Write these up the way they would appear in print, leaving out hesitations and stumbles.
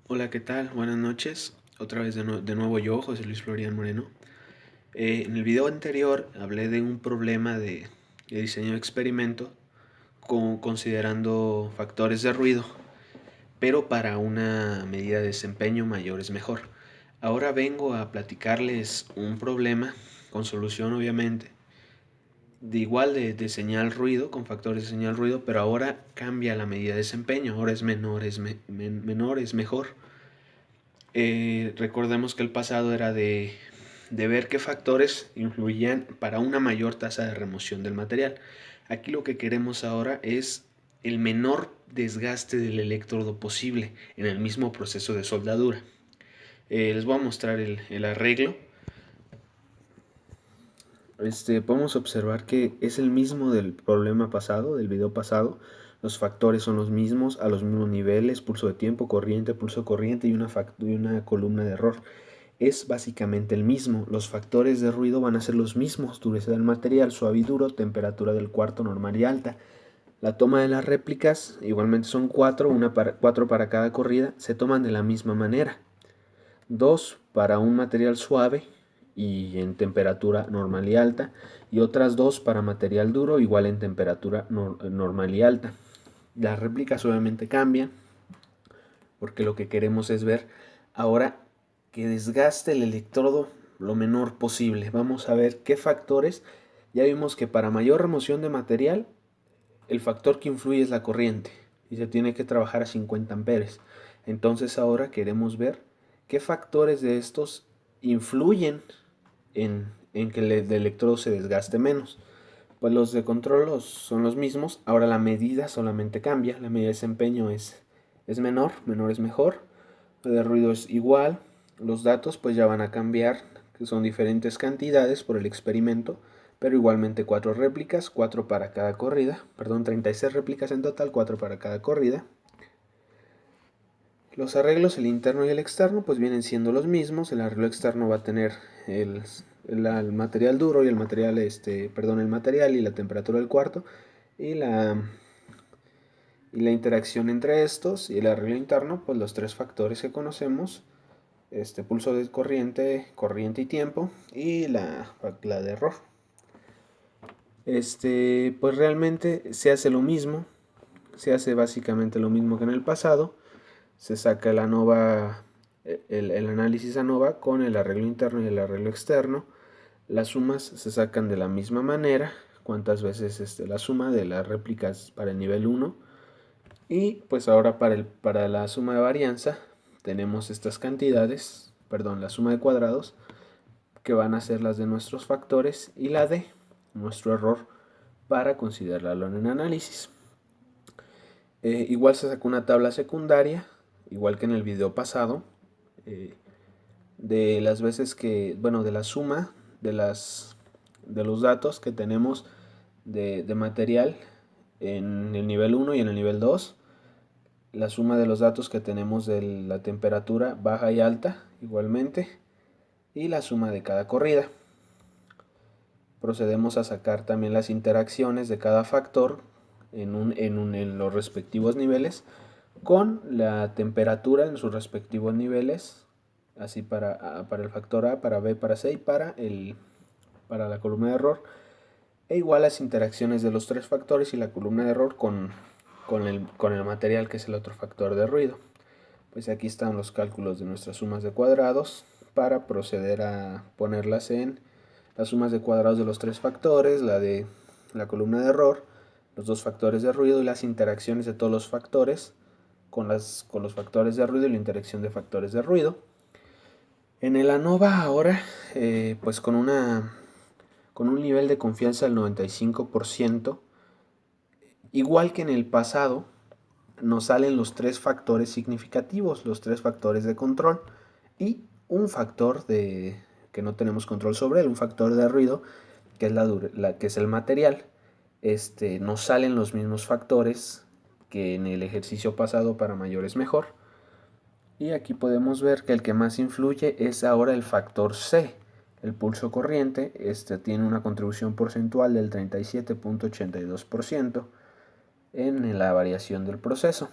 Hola, ¿qué tal? Buenas noches. Otra vez de nuevo yo, José Luis Florian Moreno. En el video anterior hablé de un problema de diseño de experimento considerando factores de ruido, pero para una medida de desempeño mayor es mejor. Ahora vengo a platicarles un problema con solución obviamente, de igual de señal ruido, con factores de señal ruido, pero ahora cambia la medida de desempeño, ahora es menor, menor, es mejor. Recordemos que el pasado era de ver qué factores influían para una mayor tasa de remoción del material. Aquí lo que queremos ahora es el menor desgaste del electrodo posible en el mismo proceso de soldadura. Les voy a mostrar el arreglo. Podemos observar que es el mismo del problema pasado, del video pasado. Los factores son los mismos, a los mismos niveles, pulso de tiempo, corriente, pulso de corriente y una columna de error. Es básicamente el mismo. Los factores de ruido van a ser los mismos: dureza del material, suave y duro, temperatura del cuarto normal y alta. La toma de las réplicas igualmente son 4, 4 para cada corrida, se toman de la misma manera. 2 para un material suave y en temperatura normal y alta, y otras 2 para material duro igual en temperatura normal y alta. Las réplicas obviamente cambian porque lo que queremos es ver ahora que desgaste el electrodo lo menor posible. Vamos a ver qué factores. Ya vimos que para mayor remoción de material, el factor que influye es la corriente y se tiene que trabajar a 50 amperes. Entonces ahora queremos ver qué factores de estos influyen en que el electrodo se desgaste menos. Pues los de control son los mismos, ahora la medida solamente cambia, la medida de desempeño es menor, menor es mejor, la de ruido es igual, los datos pues ya van a cambiar, que son diferentes cantidades por el experimento, pero igualmente 4 réplicas, 4 para cada corrida, perdón, 36 réplicas en total, 4 para cada corrida. Los arreglos, el interno y el externo, pues vienen siendo los mismos. El arreglo externo va a tener el material duro y el material, el material y la temperatura del cuarto y la interacción entre estos. Y el arreglo interno, pues los tres factores que conocemos: pulso de corriente, corriente y tiempo, y la de error. Pues realmente se hace lo mismo, se hace básicamente lo mismo que en el pasado. Se saca el análisis ANOVA con el arreglo interno y el arreglo externo. Las sumas se sacan de la misma manera. Cuántas veces la suma de las réplicas para el nivel 1. Y pues ahora para la suma de varianza tenemos estas cantidades, perdón, la suma de cuadrados, que van a ser las de nuestros factores y la de nuestro error para considerarlo en el análisis. Igual se sacó una tabla secundaria, igual que en el video pasado, de las veces que, bueno, de la suma de los datos que tenemos de material en el nivel 1 y en el nivel 2, la suma de los datos que tenemos de la temperatura baja y alta igualmente, y la suma de cada corrida. Procedemos a sacar también las interacciones de cada factor en los respectivos niveles, con la temperatura en sus respectivos niveles, así para el factor A, para B, para C y para la columna de error, e igual las interacciones de los tres factores y la columna de error con el material, que es el otro factor de ruido. Pues aquí están los cálculos de nuestras sumas de cuadrados para proceder a ponerlas en las sumas de cuadrados de los tres factores, la de la columna de error, los dos factores de ruido y las interacciones de todos los factores con los factores de ruido y la interacción de factores de ruido. En el ANOVA ahora, pues con un nivel de confianza del 95%, igual que en el pasado, nos salen los tres factores significativos, los tres factores de control y un factor que no tenemos control sobre él, un factor de ruido, que es el material. Nos salen los mismos factores que en el ejercicio pasado para mayor es mejor. Y aquí podemos ver que el que más influye es ahora el factor C, el pulso corriente. Tiene una contribución porcentual del 37.82% en la variación del proceso.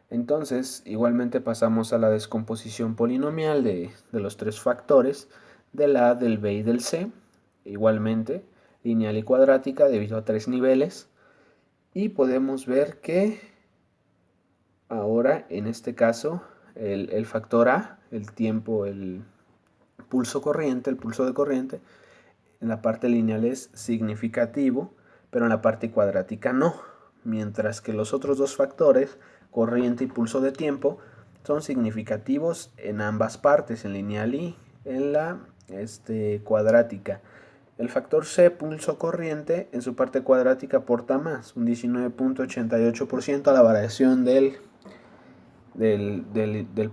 Entonces, igualmente pasamos a la descomposición polinomial de los tres factores, del A, del B y del C, igualmente lineal y cuadrática debido a tres niveles, y podemos ver que ahora en este caso el factor A, el tiempo, el pulso corriente, el pulso de corriente, en la parte lineal es significativo, pero en la parte cuadrática no, mientras que los otros dos factores, corriente y pulso de tiempo, son significativos en ambas partes, en lineal y en la cuadrática. El factor C, pulso corriente, en su parte cuadrática aporta más, un 19.88% a la variación del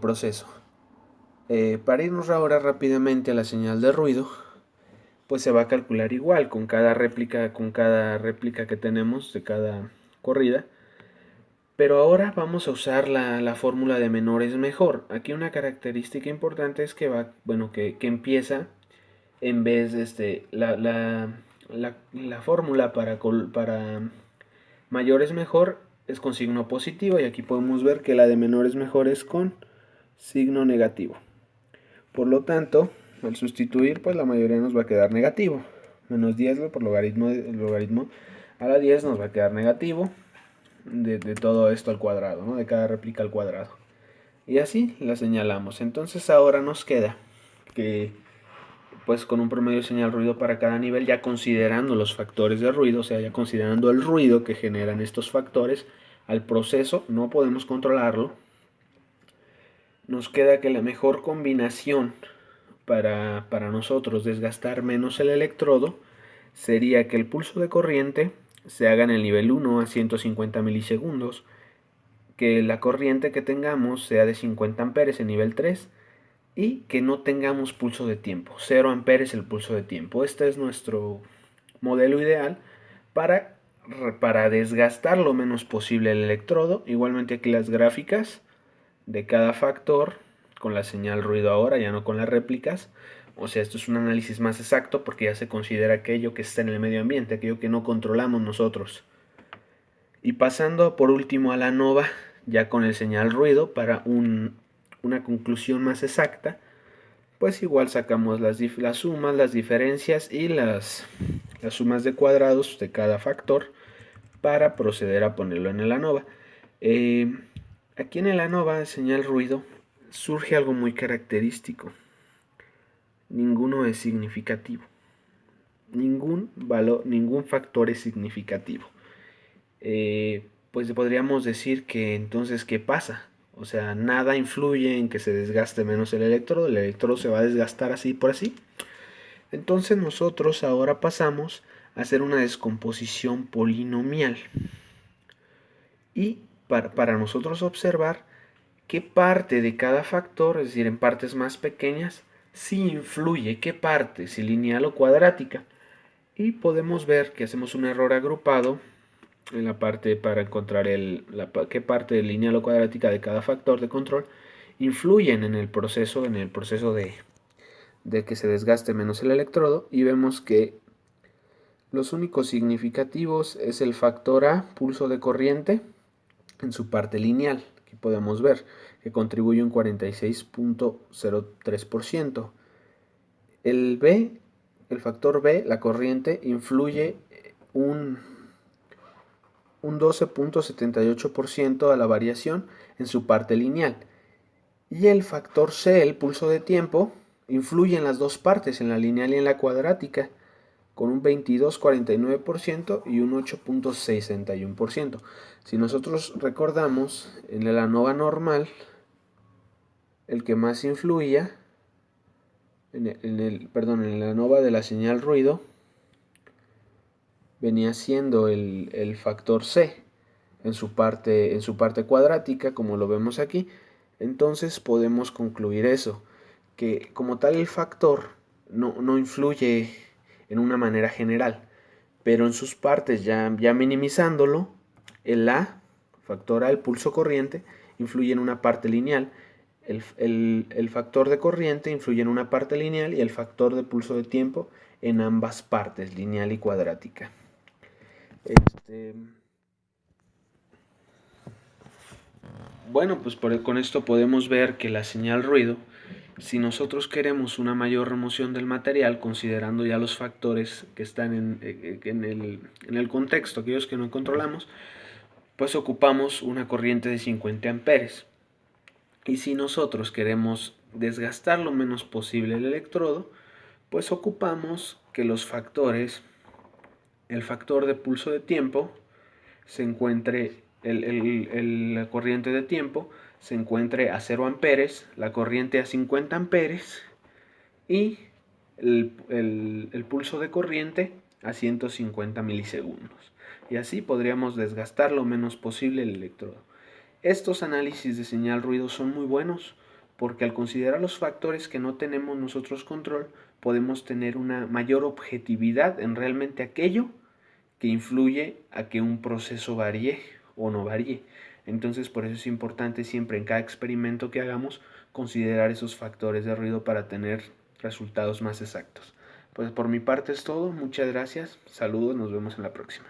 proceso. Para irnos ahora rápidamente a la señal de ruido, pues se va a calcular igual con cada réplica que tenemos de cada corrida. Pero ahora vamos a usar la fórmula de menor es mejor. Aquí una característica importante es que que empieza en vez de la fórmula para mayor es mejor es con signo positivo, y aquí podemos ver que la de menor es mejor es con signo negativo. Por lo tanto, al sustituir, pues la mayoría nos va a quedar negativo. Menos 10 por logaritmo a la 10 nos va a quedar negativo de todo esto al cuadrado, ¿no? De cada réplica al cuadrado. Y así la señalamos. Entonces ahora nos queda que, pues con un promedio de señal ruido para cada nivel, ya considerando los factores de ruido, o sea, ya considerando el ruido que generan estos factores al proceso, no podemos controlarlo. Nos queda que la mejor combinación para nosotros desgastar menos el electrodo sería que el pulso de corriente se haga en el nivel 1 a 150 milisegundos, que la corriente que tengamos sea de 50 amperes en nivel 3 y que no tengamos pulso de tiempo, 0 amperes el pulso de tiempo. Este es nuestro modelo ideal para desgastar lo menos posible el electrodo. Igualmente aquí las gráficas de cada factor con la señal ruido ahora, ya no con las réplicas. O sea, esto es un análisis más exacto porque ya se considera aquello que está en el medio ambiente, aquello que no controlamos nosotros. Y pasando por último a la nova, ya con el señal ruido, para una conclusión más exacta, pues igual sacamos las sumas, las diferencias y las sumas de cuadrados de cada factor para proceder a ponerlo en el ANOVA. Aquí en el ANOVA, señal ruido, surge algo muy característico. Ninguno es significativo. Ningún factor es significativo. Pues podríamos decir que entonces, ¿qué pasa? O sea, nada influye en que se desgaste menos el electrodo se va a desgastar así por así. Entonces nosotros ahora pasamos a hacer una descomposición polinomial. Y para nosotros observar qué parte de cada factor, es decir, en partes más pequeñas, sí influye, qué parte, si lineal o cuadrática. Y podemos ver que hacemos un error agrupado en la parte para encontrar qué parte lineal o cuadrática de cada factor de control influyen en el proceso de que se desgaste menos el electrodo, y vemos que los únicos significativos es el factor A, pulso de corriente, en su parte lineal, que podemos ver que contribuye un 46.03%. El factor B, la corriente, influye un 12.78% a la variación en su parte lineal. Y el factor C, el pulso de tiempo, influye en las dos partes, en la lineal y en la cuadrática, con un 22.49% y un 8.61%. Si nosotros recordamos, en la ANOVA normal, el que más influía, en la ANOVA de la señal ruido, venía siendo el factor C en su parte cuadrática, como lo vemos aquí. Entonces podemos concluir eso, que como tal el factor no influye en una manera general, pero en sus partes, ya minimizándolo, el A, factor A, el pulso corriente, influye en una parte lineal, el factor de corriente influye en una parte lineal y el factor de pulso de tiempo en ambas partes, lineal y cuadrática. Bueno, pues con esto podemos ver que la señal ruido, si nosotros queremos una mayor remoción del material, considerando ya los factores que están en el contexto, aquellos que no controlamos, pues ocupamos una corriente de 50 amperes. Y si nosotros queremos desgastar lo menos posible el electrodo, pues ocupamos que los factores, el factor de pulso de tiempo, se encuentre, la corriente de tiempo se encuentre a 0 amperes, la corriente a 50 amperes y el pulso de corriente a 150 milisegundos. Y así podríamos desgastar lo menos posible el electrodo. Estos análisis de señal ruido son muy buenos porque al considerar los factores que no tenemos nosotros control, podemos tener una mayor objetividad en realmente aquello que influye a que un proceso varíe o no varíe. Entonces, por eso es importante siempre en cada experimento que hagamos considerar esos factores de ruido para tener resultados más exactos. Pues por mi parte es todo, muchas gracias, saludos, nos vemos en la próxima.